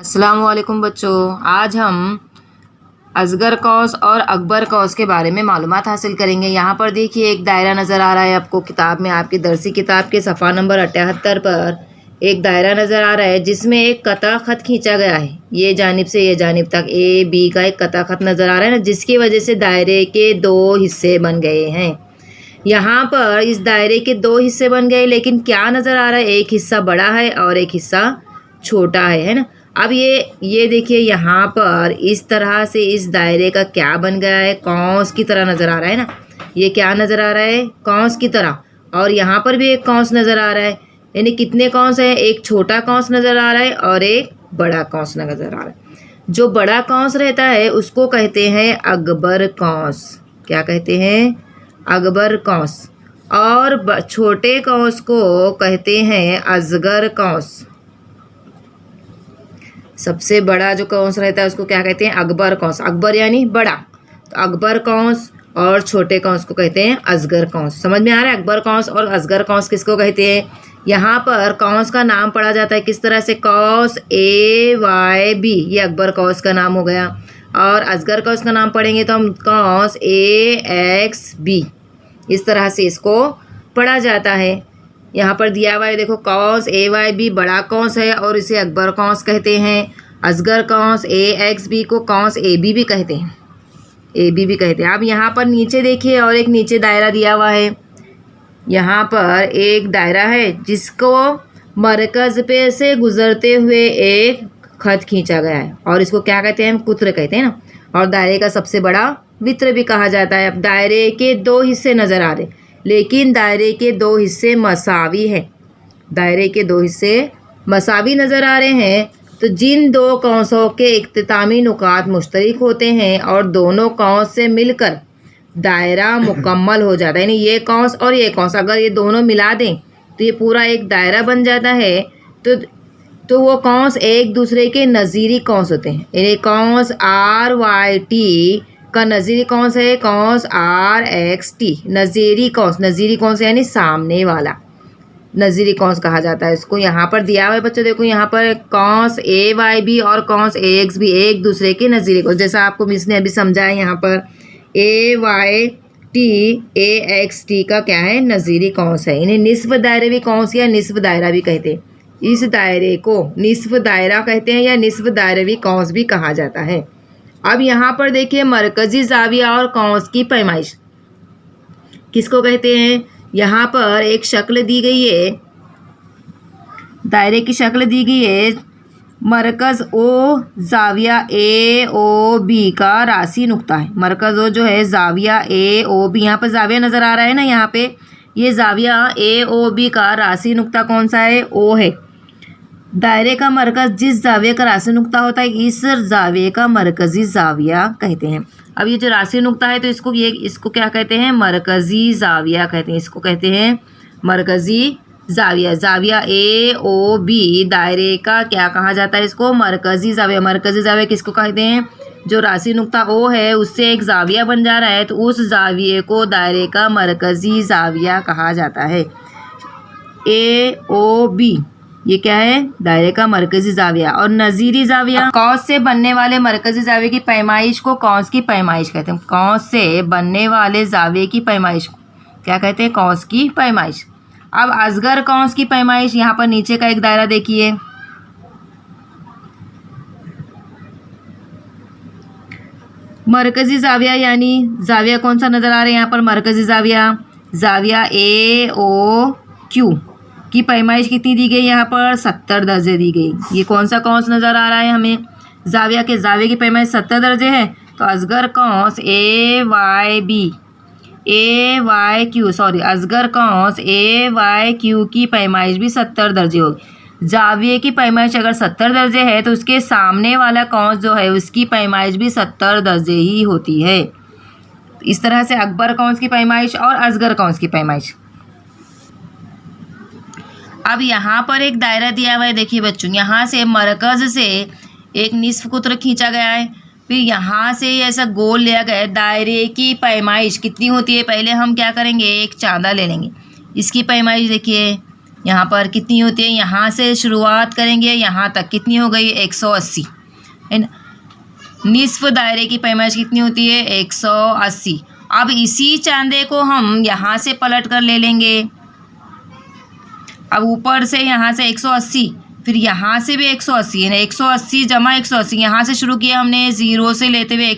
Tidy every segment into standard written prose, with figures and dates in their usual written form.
अस्सलाम वालेकुम बच्चों, आज हम असगर कौस और अकबर कौस के बारे में मालूमात हासिल करेंगे। यहाँ पर देखिए एक दायरा नज़र आ रहा है आपको किताब में, आपकी दरसी किताब के सफ़ा नंबर 78 पर एक दायरा नज़र आ रहा है जिसमें एक कता ख़त खींचा गया है। ये जानिब से ये जानिब तक ए बी का एक कता ख़त नज़र आ रहा है ना, जिसकी वजह से दायरे के दो हिस्से बन गए हैं। यहाँ पर इस दायरे के दो हिस्से बन गए, लेकिन क्या नज़र आ रहा है, एक हिस्सा बड़ा है और एक हिस्सा छोटा है ना। अब ये देखिए यहाँ पर इस तरह से इस दायरे का क्या बन गया है, कौंस की तरह नज़र आ रहा है ना। ये क्या नज़र आ रहा है, कौंस की तरह। और यहाँ पर भी एक कौंस नज़र आ रहा है, यानी कितने कौंस हैं, एक छोटा कौंस नज़र आ रहा है और एक बड़ा कौंस नज़र आ रहा है। जो बड़ा कौंस रहता है उसको कहते हैं अकबर कौंस। क्या कहते हैं, अकबर कौंस। और छोटे कौंस को कहते हैं असगर कौंस। सबसे बड़ा जो कौंस रहता है उसको क्या कहते हैं, अकबर कौंस। अकबर यानी बड़ा, तो अकबर कौंस। और छोटे कौंस को कहते हैं असगर कौंस। समझ में आ रहा है, अकबर कौंस और असगर कौंस किसको कहते हैं। यहाँ पर कौंस का नाम पढ़ा जाता है किस तरह से, कौस ए वाई बी, ये अकबर कौंस का नाम हो गया। और असगर कौंस का नाम पढ़ेंगे तो हम कौंस ए एक्स बी, इस तरह से इसको पढ़ा जाता है। यहाँ पर दिया हुआ है देखो, कौस ए वाई बी बड़ा कौंस है और इसे अकबर कौंस कहते हैं। असगर कौंस ए एक्स बी को कौंस ए बी भी कहते हैं, ए बी भी कहते हैं। अब यहाँ पर नीचे देखिए और एक नीचे दायरा दिया हुआ है। यहाँ पर एक दायरा है जिसको मरकज़ पे से गुजरते हुए एक खत खींचा गया है और इसको क्या कहते हैं, हम कुत्र कहते हैं ना। और दायरे का सबसे बड़ा वित्र भी कहा जाता है। अब दायरे के दो हिस्से नज़र आ रहे, लेकिन दायरे के दो हिस्से मसावी हैं। दायरे के दो हिस्से मसावी नज़र आ रहे हैं, तो जिन दो कौंसों के इख्तितामी नुकात मुश्तरक होते हैं और दोनों कौंस से मिलकर दायरा मुकम्मल हो जाता है। यानी ये कौंस और ये कौंस अगर ये दोनों मिला दें तो ये पूरा एक दायरा बन जाता है। तो वो कौंस एक दूसरे के नज़ीरी कौंस होते हैं। यानी कौंस आर वाई टी का नज़ीरी कौंस है कौंस आर एक्स टी। नज़ीरी कौंस, नज़ीरी कौंस यानी सामने वाला, नज़ीरी कौंस कहा जाता है इसको। यहाँ पर दिया हुआ है बच्चों, देखो यहाँ पर कौंस ए वाई बी और कौंस ए एक्स बी एक दूसरे के नज़ीरी कौंस, जैसा आपको मिस ने अभी समझाया। यहाँ पर A Y T A X T का क्या है, नज़ीरी कौंस है। इन्हें निस्फ दायरवी कौंस या निस्फ दायरा भी कहते हैं। इस दायरे को निस्फ दायरा कहते हैं या निस्फ दायरवी कौंस भी कहा जाता है। अब यहाँ पर देखिए मरकज़ी ज़ाविया और कौंस की पैमाइश किसको कहते हैं। यहाँ पर एक शक्ल दी गई है, दायरे की शक्ल दी गई है। मरकज़ ओ ज़ाविया ए ओ बी का राशि नुक्ता है। मरकज़ ओ जो है ज़ाविया ए ओ बी, यहाँ पर ज़ाविया नज़र आ रहा है ना, यहाँ पे ये ज़ाविया ए ओ बी का राशि नुक्ता कौन सा है, ओ है। दायरे का मरकज़ जिस ज़ाविया का राशि नुक्ता होता है इस ज़ाविये का मरकज़ी ज़ाविया कहते हैं। अब ये जो राशि नुक्ता है तो इसको क्या कहते हैं, मरकज़ी ज़ाविया कहते हैं। इसको कहते हैं मरकज़ी ज़ाविया। ज़ाविया ए ओ बी दायरे का क्या कहा जाता है, इसको मरकज़ी ज़ाविया। मरकज़ी ज़ाविया किसको कहते हैं, जो राशि नुक्ता ओ है उससे एक ज़ाविया बन जा रहा है तो उस ज़ाविये को दायरे का मरकज़ी ज़ाविया कहा जाता है। ए ओ बी ये क्या है, दायरे का मरकज़ी ज़ाविया। और नज़ीरी ज़ाविया, कौंस से बनने वाले मरकज़ी ज़ाविये की पैमाइश को कौंस की पैमाइश कहते हैं। कौंस से बनने वाले ज़ाविये की पैमाइश क्या कहते हैं, कौंस की पैमाइश। अब असगर कौंस की पैमाइश, यहाँ पर नीचे का एक दायरा देखिए, मरकज़ी ज़ाविया यानी ज़ाविया कौन सा नज़र आ रहा है यहाँ पर, मरकज़ी ज़ाविया। ज़ाविया ए ओ क्यू की पैमाइश कितनी दी गई, यहाँ पर 70 दर्जे दी गई। ये कौन सा कौंस नज़र आ रहा है हमें, ज़ाविया की पैमाइश 70 दर्जे है। तो असगर कौंस ए वाई बी ए वाई क्यू असगर कौंस ए वाई क्यू की पैमाइश भी 70 दर्जे होगी। ज़ाविये की पैमाइश अगर 70 दर्जे है तो उसके सामने वाला कौंस जो है उसकी पैमाइश भी 70 दर्जे ही होती है। इस तरह से अकबर कौंस की पैमाइश और असगर कौंस की पैमाइश। अब यहाँ पर एक दायरा दिया हुआ है, देखिए बच्चों, यहाँ से मरकज़ से एक निस्फ कुत्र खींचा गया है, फिर यहाँ से ऐसा गोल लिया गया है। दायरे की पैमाइश कितनी होती है, पहले हम क्या करेंगे, एक चांदा ले लेंगे। इसकी पैमाइश देखिए यहाँ पर कितनी होती है, यहाँ से शुरुआत करेंगे यहाँ तक कितनी हो गई 180 है ना। निस्फ दायरे की पैमाइश कितनी होती है 180। अब इसी चांदे को हम यहाँ से पलट कर ले लेंगे। अब ऊपर से यहाँ से 180, फिर यहाँ से भी 180 है ना, 180 जमा 180 यहाँ से शुरू किया हमने 0 से लेते हुए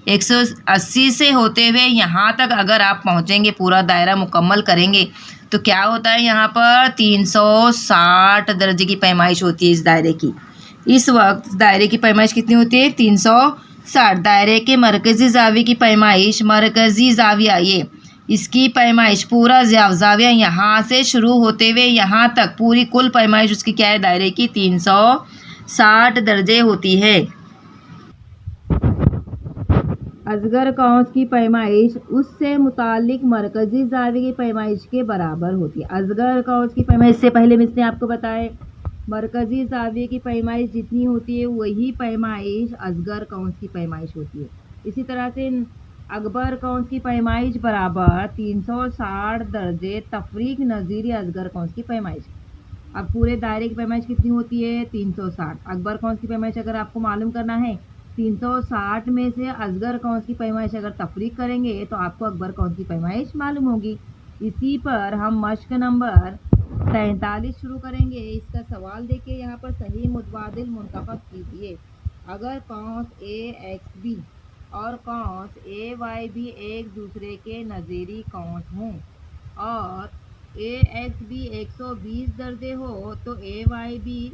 180 से होते हुए यहाँ तक अगर आप पहुँचेंगे, पूरा दायरा मुकम्मल करेंगे तो क्या होता है, यहाँ पर 360 दर्जे की पैमाइश होती है इस दायरे की। इस वक्त दायरे की पैमाइश कितनी होती है 360। दायरे के मरकज़ी ज़ाविये की पैमाइश, मरकज़ी ज़ाविया ये इसकी पैमाइश पूरा ज़ाविया यहाँ से शुरू होते हुए यहाँ तक पूरी कुल पैमाइश उसकी क्या है दायरे की 360 दर्जे होती है। असगर कौस की पैमाइश उससे मुतालिक मरकज़ी ज़ाविये की पैमाइश के बराबर होती है। असगर कौस की पैमाइश से पहले मिसने आपको बताए मरकज़ी ज़ाविये की पैमाइश जितनी होती है वही पैमाइश असगर कौस की पैमाइश होती है। इसी तरह से अकबर कौस की पैमाइश बराबर 360 दर्जे तफरीक नज़ीरी असगर कौस की पैमाइश। अब पूरे दायरे की पैमाइश कितनी होती है 360। अकबर कौस की पैमाइश अगर आपको मालूम करना है 360 में से असगर कौस की पैमाइश अगर तफरीक करेंगे तो आपको अकबर कौस की पैमाइश मालूम होगी। इसी पर हम मश्क नंबर 43 शुरू करेंगे। इसका सवाल देखिए, यहाँ पर सही मुतबादिल मुंतखब कीजिए। अगर कौस AXB और कौस AYB एक दूसरे के नज़ीरी कौस हों और AXB 120 दर्जे हो तो AYB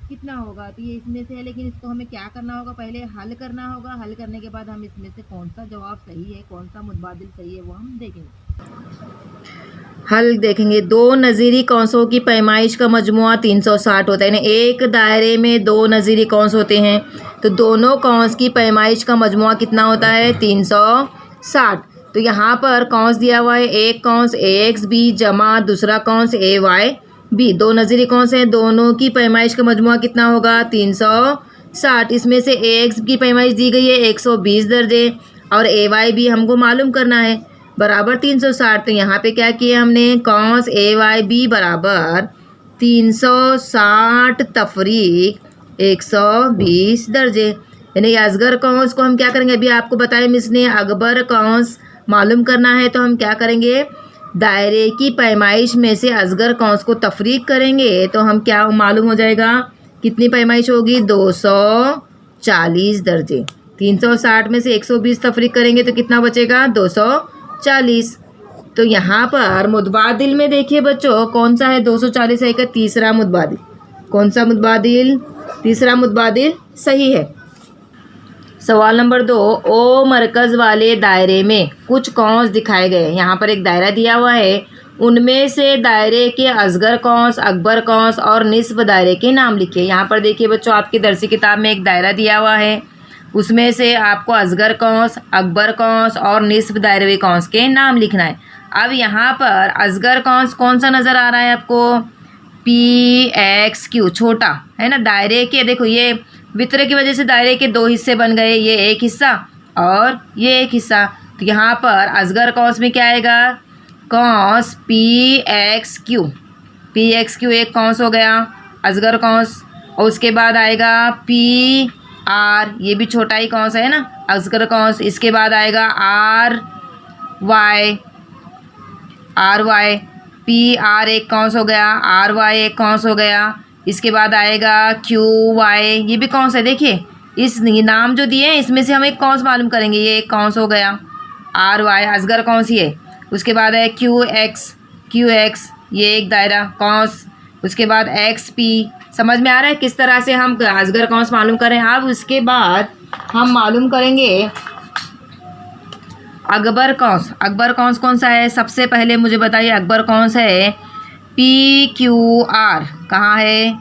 कितना होगा, तो ये इसमें से है। लेकिन इसको हमें क्या करना होगा, पहले हल करना होगा। हल करने के बाद हम इसमें से कौन सा जवाब सही है, कौन सा मुतबादिल सही है वो हम देखेंगे। हल देखेंगे। दो नज़ीरी कौंसों की पैमाइश का मजमुआ 360 होता है ना। एक दायरे में दो नज़ीरी कौंस होते हैं तो दोनों कौंस की पैमाइश का मजमुआ कितना होता है 360। तो यहाँ पर कौंस दिया हुआ है, एक कौंस AXB जमा दूसरा कौंस AYB, दो नज़ीरी कौंस हैं, दोनों की पैमाइश का मजमुआ कितना होगा 360। इसमें से AX की पैमाइश दी गई है 120 दर्जे और AYB हमको मालूम करना है बराबर 360। तो यहाँ पे क्या किया हमने, कौंस AYB बराबर 360 तफरीक 120 दर्जे, यानी असगर कौंस को हम क्या करेंगे, अभी आपको बताया मिस ने अकबर कौंस मालूम करना है तो हम क्या करेंगे, दायरे की पैमाइश में से असगर कौंस को तफरीक करेंगे तो हम क्या मालूम हो जाएगा, कितनी पैमाइश होगी 240 दर्जे। 360 में से 120 तफरीक करेंगे तो कितना बचेगा 240। तो यहाँ पर मुतबादिल में देखिए बच्चों कौन सा है 240 है का तीसरा मुतबादिल। कौन सा मुतबादिल, तीसरा मुतबादिल सही है। सवाल नंबर 2, ओ मरकज़ वाले दायरे में कुछ कौंस दिखाए गए। यहाँ पर एक दायरा दिया हुआ है, उनमें से दायरे के असगर कौंस, अकबर कौंस और निस्फ दायरे के नाम लिखिए। यहाँ पर देखिए बच्चों आपकी दरसी किताब में एक दायरा दिया हुआ है, उसमें से आपको असगर कौंस, अकबर कौंस और निस्फ दायरवी कौंस के नाम लिखना है। अब यहाँ पर असगर कौंस कौन सा नज़र आ रहा है आपको, PXQ छोटा है ना। दायरे के देखो ये वित्र की वजह से दायरे के दो हिस्से बन गए, ये एक हिस्सा और ये एक हिस्सा। तो यहाँ पर असगर कौंस में क्या आएगा, कौंस PXQ एक कौंस हो गया असगर कौंस, और उसके बाद आएगा PR, ये भी छोटा ही कौंस है ना असगर कौंस। इसके बाद आएगा RY, PR एक कौंस हो गया, RY एक कौंस हो गया। इसके बाद आएगा QY, ये भी कौंस है। देखिए इस नाम जो दिए हैं इसमें से हम एक कौंस मालूम करेंगे, ये एक कौंस हो गया RY असगर कौंस ही है। उसके बाद है QX ये एक दायरा कौंस। उसके बाद XP, समझ में आ रहा है किस तरह से हम असगर कौंस मालूम करें। अब उसके बाद हम मालूम करेंगे अकबर कौंस। अकबर कौंस कौन सा है, सबसे पहले मुझे बताइए अकबर कौंस है PQR, कहाँ है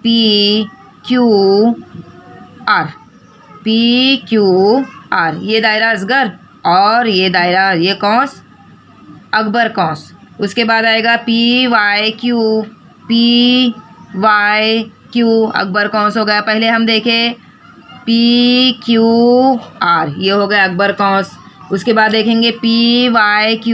PQR, ये दायरा असगर और ये दायरा ये कौंस अकबर कौंस। उसके बाद आएगा PYQ अकबर कौंस हो गया। पहले हम देखें PQR, ये हो गया अकबर कौंस। उसके बाद देखेंगे PYQ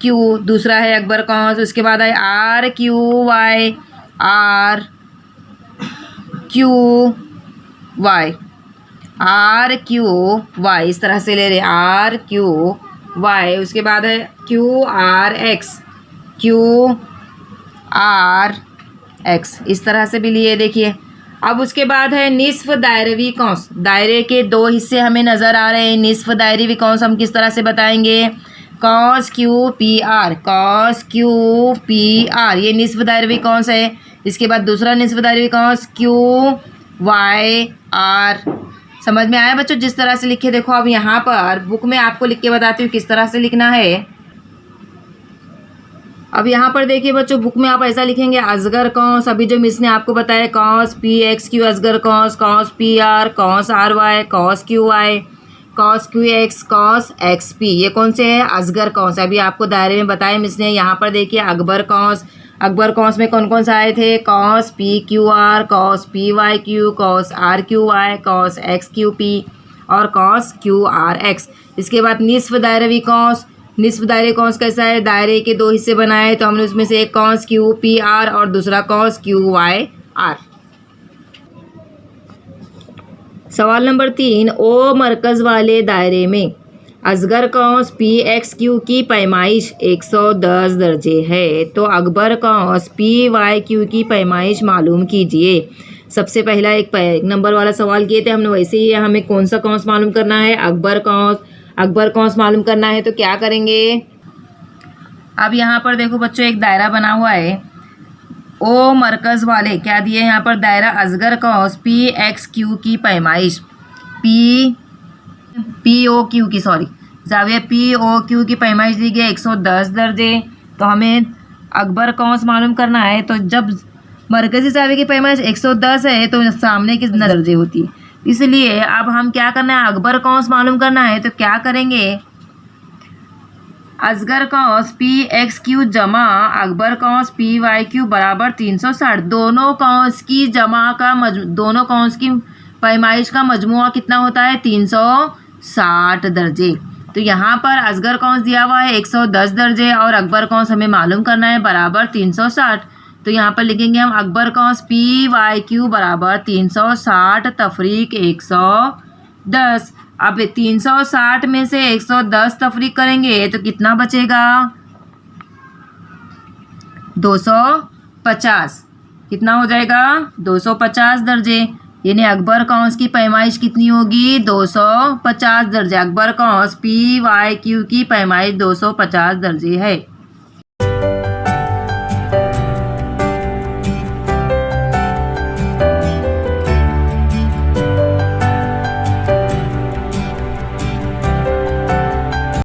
क्यू, दूसरा है अकबर कौंस, उसके बाद है R Q Y, R Q Y, R Q Y, इस तरह से ले रहे आर क्यू वाई। उसके बाद है Q R x, Q R x, इस तरह से भी लिए देखिए। अब उसके बाद है निस्फ दायरवी कौंस। दायरे के दो हिस्से हमें नज़र आ रहे हैं। निस्फ दायरवी कौंस हम किस तरह से बताएंगे? Cos Q P R, cos Q P R, ये निस्फ दायरवी कौंस है। इसके बाद दूसरा निस्फ दायरवी कौंस क्यू वाई आर। समझ में आया बच्चों? जिस तरह से लिखे देखो, अब यहाँ पर बुक में आपको लिख के बताती हूँ किस तरह से लिखना है। अब यहाँ पर देखिए बच्चों, बुक में आप ऐसा लिखेंगे अजगर कौंस, अभी जो मिस ने आपको बताया कॉस पी एक्स क्यू अजगर cos, cos P R, cos R Y, cos Q Y, cos Q X, cos X P, ये कौन से है? अजगर कौंस। अभी आपको दायरे में बताया मिस ने। यहाँ पर देखिए अकबर कौंस, अकबर कौंस में कौन कौन से आए थे? Cos P Q R, cos P Y Q, cos R Q Y, cos X Q P और कॉस क्यू आर एक्स। इसके बाद निस्फ दायरवी कौंस। निस्फ दायरे कौंस कैसा है? दायरे के दो हिस्से बनाए तो हमने उसमें से एक कॉस क्यू पी आर और दूसरा कॉस क्यू वाई आर। सवाल नंबर 3, ओ मरकज़ वाले दायरे में अजगर कौंस पी एक्स क्यू की पैमाइश 110 दर्जे है, तो अकबर कौंस पी वाई क्यू की पैमाइश मालूम कीजिए। सबसे पहला एक नंबर वाला सवाल किए थे हमने, वैसे ही हमें कौन सा कौंस मालूम करना है? अकबर कौंस। अकबर कौंस मालूम करना है तो क्या करेंगे? अब यहाँ पर देखो बच्चों, एक दायरा बना हुआ है। ओ मरकज़ वाले क्या दिए यहाँ पर? दायरा अजगर कौंस पी एक्स क्यू की पैमाइश, पी ओ क्यू की, सॉरी जाविया पी ओ क्यू की पैमाइश दी गई 110 दर्जे। तो हमें अकबर कौंस मालूम करना है। तो जब मरकज़ी जाविया की पैमाइश 110 है तो सामने की दर्जे होती है, इसलिए अब हम क्या करना है? अकबर कौंस मालूम करना है। तो क्या करेंगे? अजगर कौंस पी एक्स क्यू जमा अकबर कौंस पी वाई क्यू बराबर 360। दोनों कौंस की जमा का दोनों कौंस की पैमाइश का मजमुआ कितना होता है? 360 दर्जे। तो यहाँ पर अजगर कौंस दिया हुआ है 110 दर्जे और अकबर कौंस हमें मालूम करना है बराबर 360। तो यहाँ पर लिखेंगे हम अकबर कौंस पी वाई क्यू बराबर 360 तफरीक 110। अब 360 में से 110 तफरीक करेंगे तो कितना बचेगा? 250। कितना हो जाएगा? 250 दर्जे। यानी अकबर कौंस की पैमाइश कितनी होगी? 250 दर्जे। अकबर कौंस पी वाई क्यू की पैमाइश 250 दर्जे है।